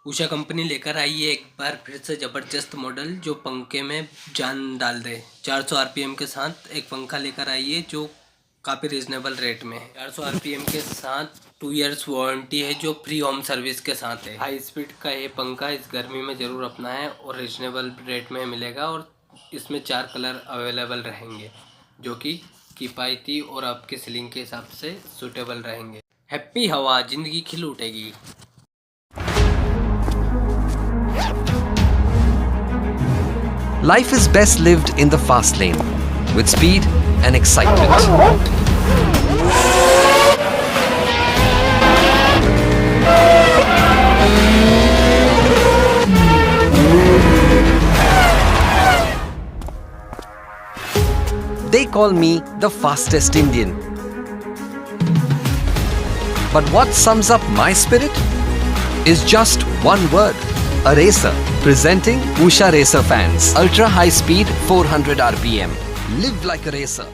Usha company लेकर आई है एक बार फिर से ज़बरदस्त मॉडल जो पंखे में जान डाल दे। 400 आरपीएम के साथ एक पंखा लेकर आई है जो काफ़ी रिजनेबल रेट में है। 400 आरपीएम के साथ 2 इयर्स वारंटी है जो फ्री होम सर्विस के साथ है। हाई स्पीड का ये पंखा इस गर्मी में ज़रूर अपना है और रिजनेबल रेट में मिलेगा और इसमें 4 कलर अवेलेबल रहेंगे जो कि किफ़ायती और आपके सीलिंग के हिसाब से सूटेबल रहेंगे। हैप्पी हवा, ज़िंदगी खिल उठेगी। Life is best lived in the fast lane, with speed and excitement. They call me the fastest Indian. But what sums up my spirit is just one word: a racer. Presenting Usha Racer Fans. Ultra high speed 400 RPM. Live like a racer.